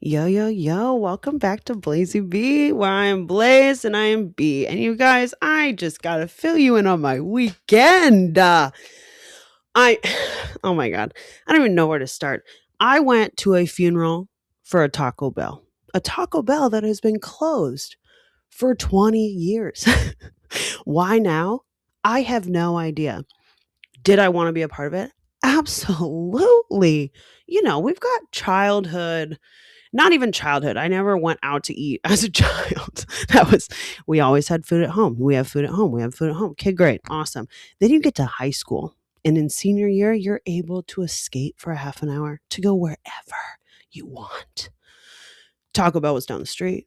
Yo, yo, yo, welcome back to Blazy B, where I am Blaze and I am B. And you guys, I just got to fill you in on my weekend. I, oh my God, I don't even know where to start. I went to a funeral for a Taco Bell that has been closed for 20 years. Why now? I have no idea. Did I want to be a part of it? Absolutely. We've got childhood, not even childhood. I never went out to eat as a child. We always had food at home. We have food at home. We have food at home. Okay, great. Awesome. Then you get to high school. And in senior year, you're able to escape for a half an hour to go wherever you want. Taco Bell was down the street.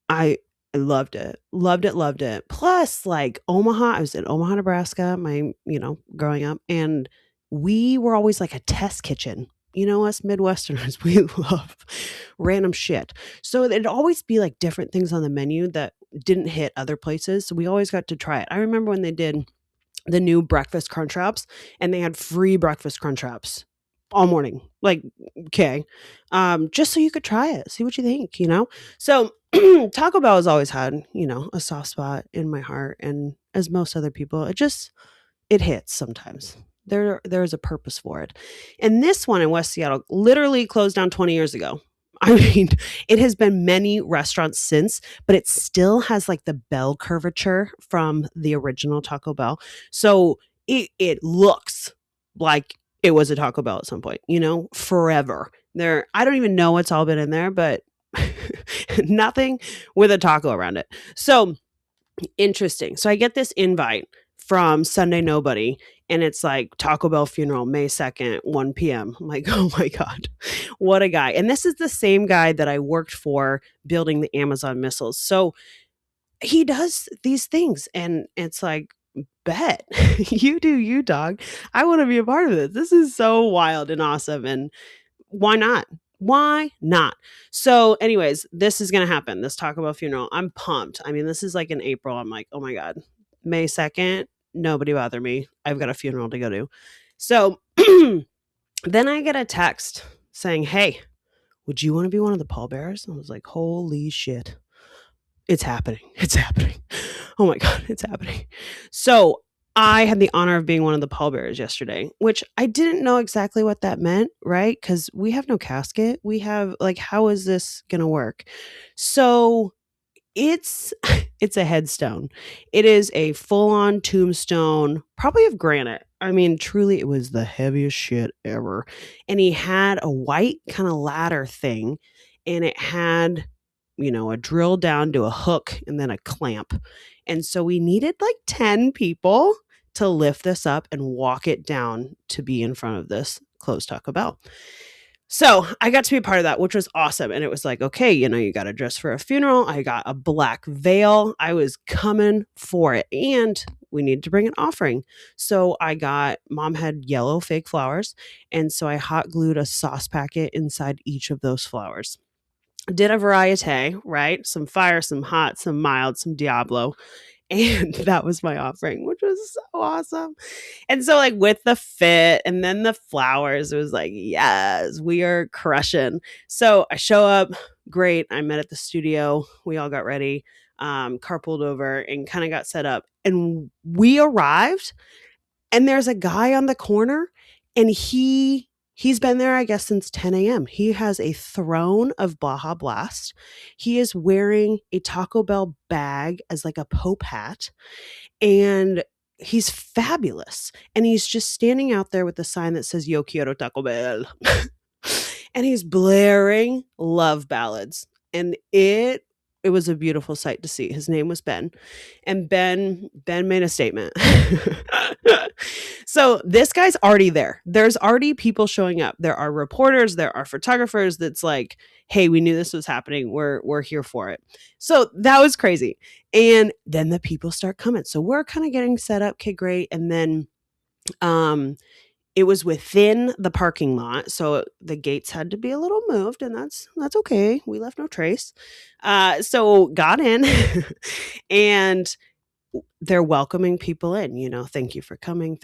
I loved it. Loved it, loved it. Plus, like Omaha, I was in Omaha, Nebraska, growing up, and we were always like a test kitchen. Us Midwesterners, we love random shit. So it'd always be like different things on the menu that didn't hit other places. So we always got to try it. I remember when they did the new breakfast crunch wraps and they had free breakfast crunch wraps all morning. Like, okay. Just so you could try it, see what you think. So Taco Bell has always had, a soft spot in my heart. And as most other people, it hits sometimes. There's a purpose for it. And this one in West Seattle literally closed down 20 years ago. I mean, it has been many restaurants since, but it still has like the bell curvature from the original Taco Bell. So it looks like it was a Taco Bell at some point, forever. I don't even know what's all been in there, but nothing with a taco around it. So interesting. So I get this invite from Sunday Nobody, and it's like Taco Bell funeral, May 2nd, 1 p.m. I'm like, oh my God, what a guy. And this is the same guy that I worked for building the Amazon missiles. So he does these things, and it's like, bet. You do you, dog. I want to be a part of this. This is so wild and awesome. And why not? Why not? So, anyways, this is going to happen. This Taco Bell funeral. I'm pumped. I mean, this is like in April. I'm like, oh my God, May 2nd, nobody bother me. I've got a funeral to go to. So then I get a text saying, hey, would you want to be one of the pallbearers? And I was like, holy shit. It's happening. It's happening. Oh my God, it's happening. So I had the honor of being one of the pallbearers yesterday, which I didn't know exactly what that meant, right? Because we have no casket. We have like, how is this gonna work? So it's it's a headstone. It is a full-on tombstone, probably of granite. I mean, truly, it was the heaviest shit ever. And he had a white kind of ladder thing, and it had a drill down to a hook and then a clamp. And so we needed like 10 people to lift this up and walk it down to be in front of this closed Taco Bell. So I got to be a part of that, which was awesome. And it was like, okay, you got to dress for a funeral. I got a black veil. I was coming for it. And we needed to bring an offering. So mom had yellow fake flowers. And so I hot glued a sauce packet inside each of those flowers. Did a variety, right? Some fire, some hot, some mild, some Diablo. And that was my offering, which was so awesome. And so, like, with the fit and then the flowers, it was like, yes, we are crushing. So I show up, great. I met at the studio. We all got ready, carpooled over and kind of got set up. And we arrived, and there's a guy on the corner, and he's been there, I guess, since 10 a.m. He has a throne of Baja Blast. He is wearing a Taco Bell bag as like a Pope hat. And he's fabulous. And he's just standing out there with a sign that says, Yo quiero Taco Bell. And he's blaring love ballads. And it was a beautiful sight to see. His name was Ben. And Ben made a statement. So this guy's already there. There's already people showing up. There are reporters, there are photographers that's like, hey, we knew this was happening. We're here for it. So that was crazy. And then the people start coming. So we're kind of getting set up. Okay, great. And then it was within the parking lot, so the gates had to be a little moved, and that's okay. We left no trace. So got in, and they're welcoming people in. Thank you for coming,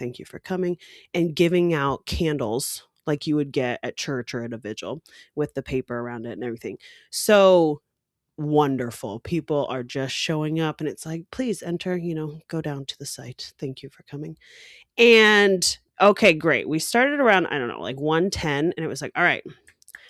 and giving out candles like you would get at church or at a vigil with the paper around it and everything. So wonderful. People are just showing up and it's like, please enter, go down to the site. Thank you for coming. And okay, great. We started around, I don't know, like 1:10, and it was like, all right,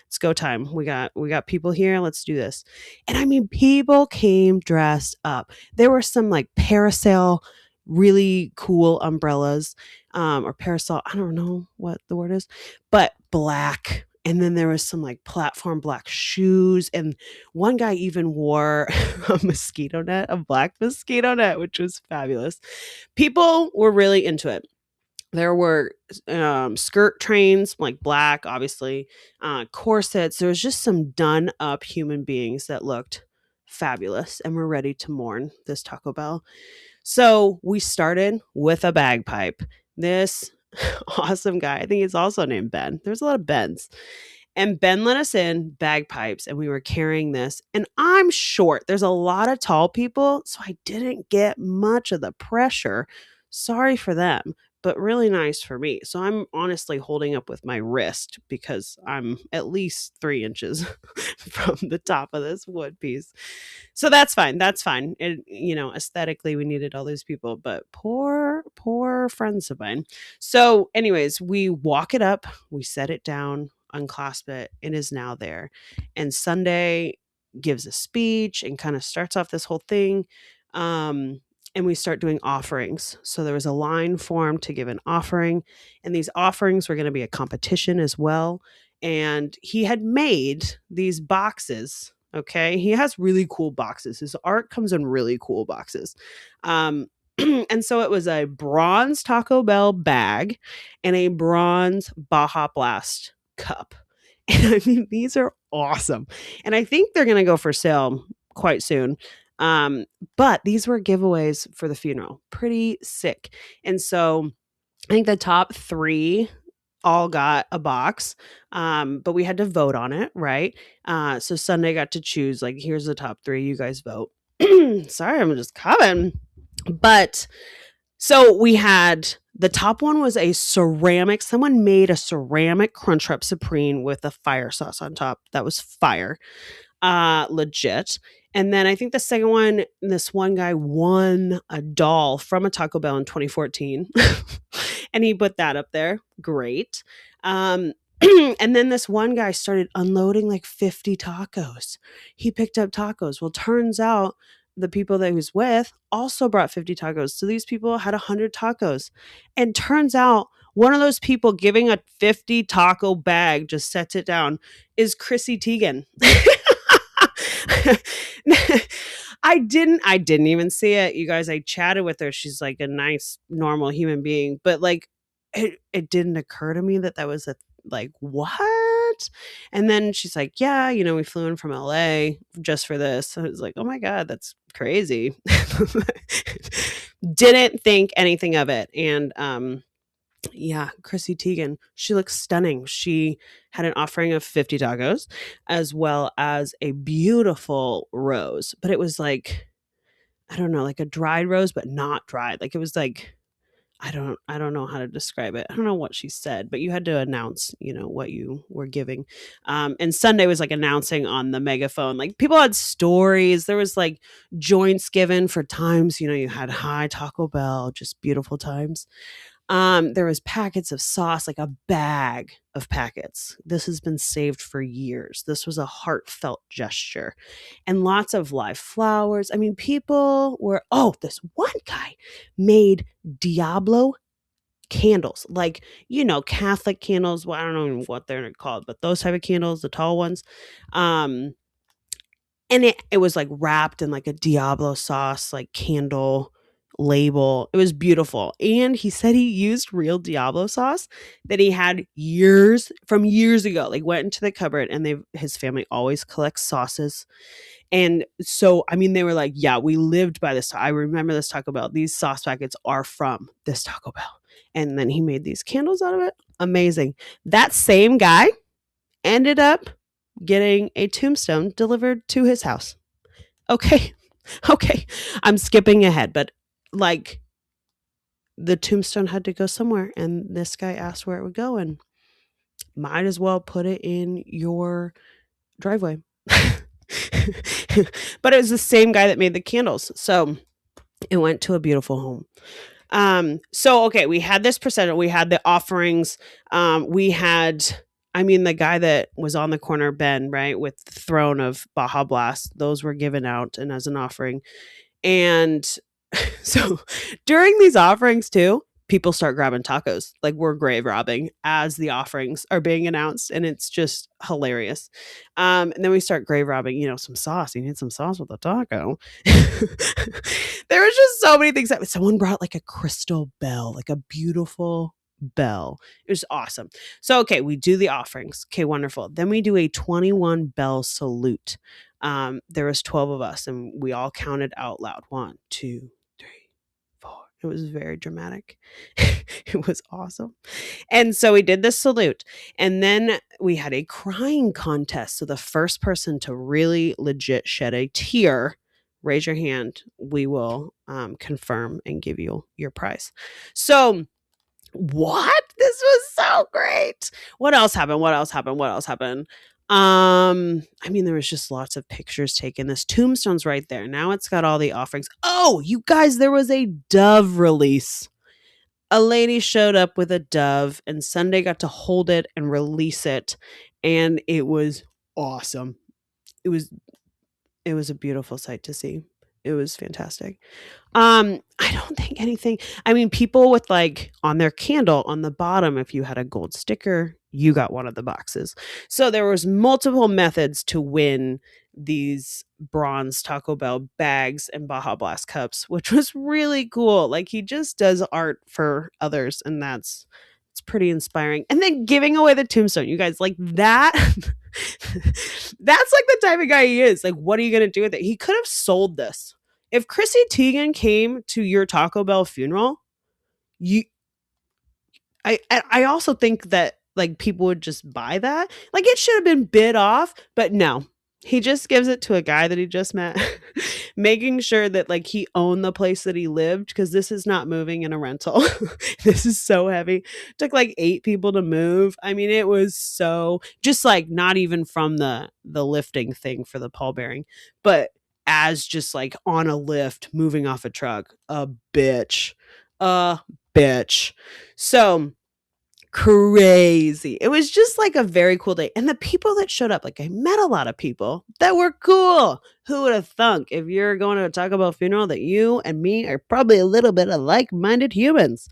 it's go time. We got people here. Let's do this. And I mean, people came dressed up. There were some like parasail, really cool umbrellas, or parasol. I don't know what the word is, but black. And then there was some like platform black shoes. And one guy even wore a mosquito net, a black mosquito net, which was fabulous. People were really into it. There were skirt trains, like black, obviously, corsets. There was just some done up human beings that looked fabulous and were ready to mourn this Taco Bell. So we started with a bagpipe. This awesome guy, I think he's also named Ben. There's a lot of Bens. And Ben let us in bagpipes and we were carrying this. And I'm short. There's a lot of tall people. So I didn't get much of the pressure. Sorry for them, but really nice for me. So I'm honestly holding up with my wrist because I'm at least 3 inches from the top of this wood piece. So that's fine. That's fine. Aesthetically, we needed all those people, but poor friends of mine. So, anyways, we walk it up, we set it down, unclasp it. It is now there. And Sunday gives a speech and kind of starts off this whole thing. And we start doing offerings. So there was a line formed to give an offering, and these offerings were going to be a competition as well. And he had made these boxes. Okay. He has really cool boxes. His art comes in really cool boxes. And so it was a bronze Taco Bell bag and a bronze Baja Blast cup. And I mean, these are awesome. And I think they're going to go for sale quite soon. But these were giveaways for the funeral. Pretty sick. And so I think the top 3 all got a box, but we had to vote on it, right? So Sunday got to choose, like, here's the top 3, you guys vote. Sorry, I'm just coming. But so we had, the top one was a ceramic, someone made a ceramic Crunchwrap Supreme with a fire sauce on top. That was fire. Legit. And then I think the second one, this one guy won a doll from a Taco Bell in 2014. And he put that up there. Great. And then this one guy started unloading like 50 tacos. He picked up tacos. Well, turns out the people that he was with also brought 50 tacos. So these people had 100 tacos. And turns out one of those people giving a 50 taco bag, just sets it down, is Chrissy Teigen. I didn't even see it, you guys. I chatted with her. She's like a nice, normal human being, but like it didn't occur to me that was like, what? And then she's like, yeah, we flew in from LA just for this. So I was like, oh my God, that's crazy. Didn't think anything of it. And yeah, Chrissy Teigen, she looks stunning. She had an offering of 50 tacos as well as a beautiful rose, but it was like, I don't know, like a dried rose, but not dried. Like it was like, I don't know how to describe it. I don't know what she said, but you had to announce, what you were giving. And Sunday was like announcing on the megaphone. Like people had stories. There was like joints given for times, you had hi Taco Bell, just beautiful times. There was packets of sauce, like a bag of packets. This has been saved for years. This was a heartfelt gesture, and lots of live flowers. I mean, people were, this one guy made Diablo candles, like, Catholic candles. Well, I don't know what they're called, but those type of candles, the tall ones. And it was like wrapped in like a Diablo sauce, like candle label. It was beautiful. And he said he used real Diablo sauce that he had years ago. Like went into the cupboard, and his family always collects sauces. And so, I mean, they were like, yeah, we lived by this. I remember this Taco Bell. These sauce packets are from this Taco Bell. And then he made these candles out of it. Amazing. That same guy ended up getting a tombstone delivered to his house. Okay. I'm skipping ahead, but like the tombstone had to go somewhere, and this guy asked where it would go, and might as well put it in your driveway. But it was the same guy that made the candles. So it went to a beautiful home. So okay, we had this procession, we had the offerings, we had, I mean, the guy that was on the corner, Ben, right, with the throne of Baja Blast, those were given out and as an offering. And so during these offerings too, people start grabbing tacos. Like we're grave robbing as the offerings are being announced, and it's just hilarious. And then we start grave robbing, some sauce. You need some sauce with a taco. There was just so many things. Someone brought like a crystal bell, like a beautiful bell. It was awesome. So okay, we do the offerings. Okay, wonderful. Then we do a 21 bell salute. There was 12 of us, and we all counted out loud. 1, 2, 3, 4. It was very dramatic. It was awesome. And so we did this salute, and then we had a crying contest. So the first person to really legit shed a tear, raise your hand. We will confirm and give you your prize. So what? This was so great. What else happened? I mean, there was just lots of pictures taken. This tombstone's right there. Now it's got all the offerings. Oh, you guys, there was a dove release. A lady showed up with a dove, and Sunday got to hold it and release it, and it was awesome. It was a beautiful sight to see. It was fantastic. I don't think anything, I mean, people with like on their candle on the bottom, if you had a gold sticker, you got one of the boxes. So there was multiple methods to win these bronze Taco Bell bags and Baja Blast cups, which was really cool. Like he just does art for others, and it's pretty inspiring. And then giving away the tombstone, you guys, like that. That's like the type of guy he is. Like, what are you gonna do with it? He could have sold this. If Chrissy Teigen came to your Taco Bell funeral, you I also think that like people would just buy that. Like it should have been bid off, but no. He just gives it to a guy that he just met, making sure that like he owned the place that he lived, because this is not moving in a rental. This is so heavy. Took like 8 people to move. I mean, it was so just like not even from the lifting thing for the pallbearing, but as just like on a lift moving off a truck. A bitch. A bitch. So crazy. It was just like a very cool day. And the people that showed up, like I met a lot of people that were cool. Who would have thunk if you're going to a Taco Bell funeral that you and me are probably a little bit of like-minded humans?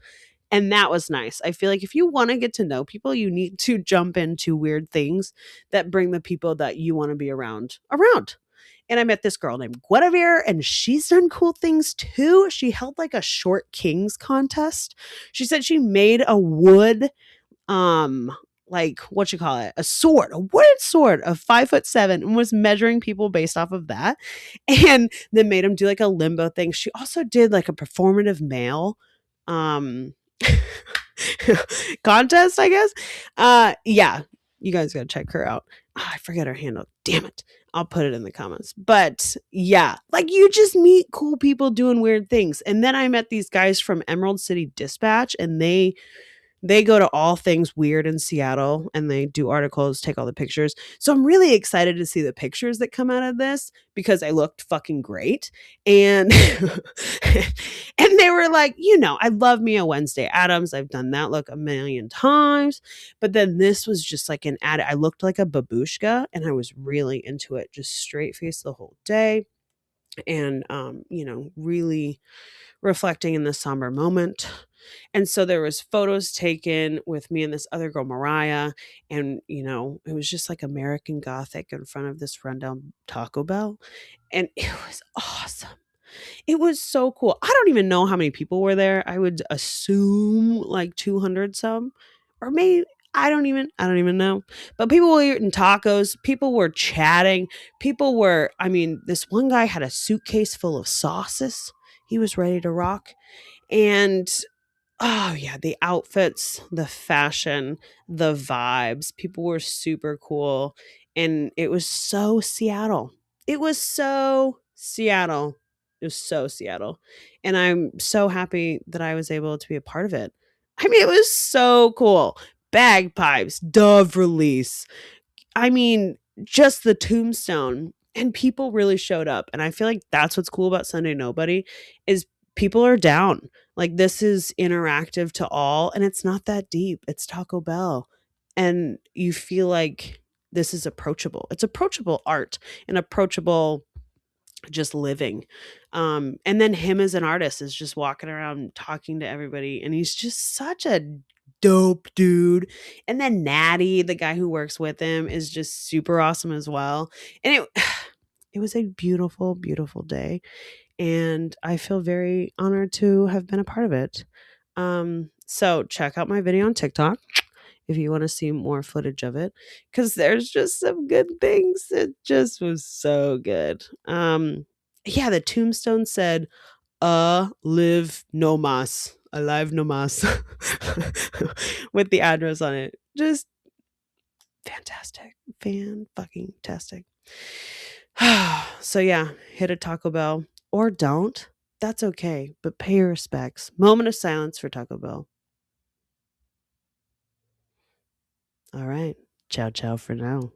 And that was nice. I feel like if you want to get to know people, you need to jump into weird things that bring the people that you want to be around. And I met this girl named Guinevere, and she's done cool things too. She held like a short kings contest. She said she made a wood, like what you call it, a wooden sword of 5'7", and was measuring people based off of that, and then made them do like a limbo thing. She also did like a performative male, um, contest, I guess. Yeah, you guys gotta check her out. Oh, I forget her handle. Damn it. I'll put it in the comments. But yeah, like you just meet cool people doing weird things. And then I met these guys from Emerald City Dispatch, and they go to all things weird in Seattle, and they do articles, take all the pictures. So I'm really excited to see the pictures that come out of this, because I looked fucking great. And and they were like, I love me a Wednesday Addams. I've done that look a million times. But then this was just like an ad. I looked like a babushka, and I was really into it. Just straight face the whole day. And really reflecting in the somber moment. And so there was photos taken with me and this other girl, Mariah. And, it was just like American Gothic in front of this rundown Taco Bell. And it was awesome. It was so cool. I don't even know how many people were there. I would assume like 200 some, or maybe I don't even know. But people were eating tacos. People were chatting. I mean, this one guy had a suitcase full of sauces. He was ready to rock. And oh yeah, the outfits, the fashion, the vibes. People were super cool. And it was so Seattle. It was so Seattle. It was so Seattle. And I'm so happy that I was able to be a part of it. I mean, it was so cool. bagpipes, dove release. I mean, just the tombstone. And people really showed up. And I feel like that's what's cool about Sunday Nobody is people are down. Like this is interactive to all and it's not that deep. It's Taco Bell. And you feel like this is approachable. It's approachable art and approachable just living. And then him as an artist is just walking around talking to everybody and he's just such a dope dude. And then Natty, the guy who works with him, is just super awesome as well. And it was a beautiful, beautiful day. And I feel very honored to have been a part of it. So check out my video on TikTok if you want to see more footage of it because there's just some good things. It just was so good. Yeah, the tombstone said live no mas, alive no mas, with the address on it. Just fantastic, fan fucking tastic. So yeah, hit a Taco Bell or don't. That's okay, but pay your respects. Moment of silence for Taco Bell. All right. Ciao, ciao for now.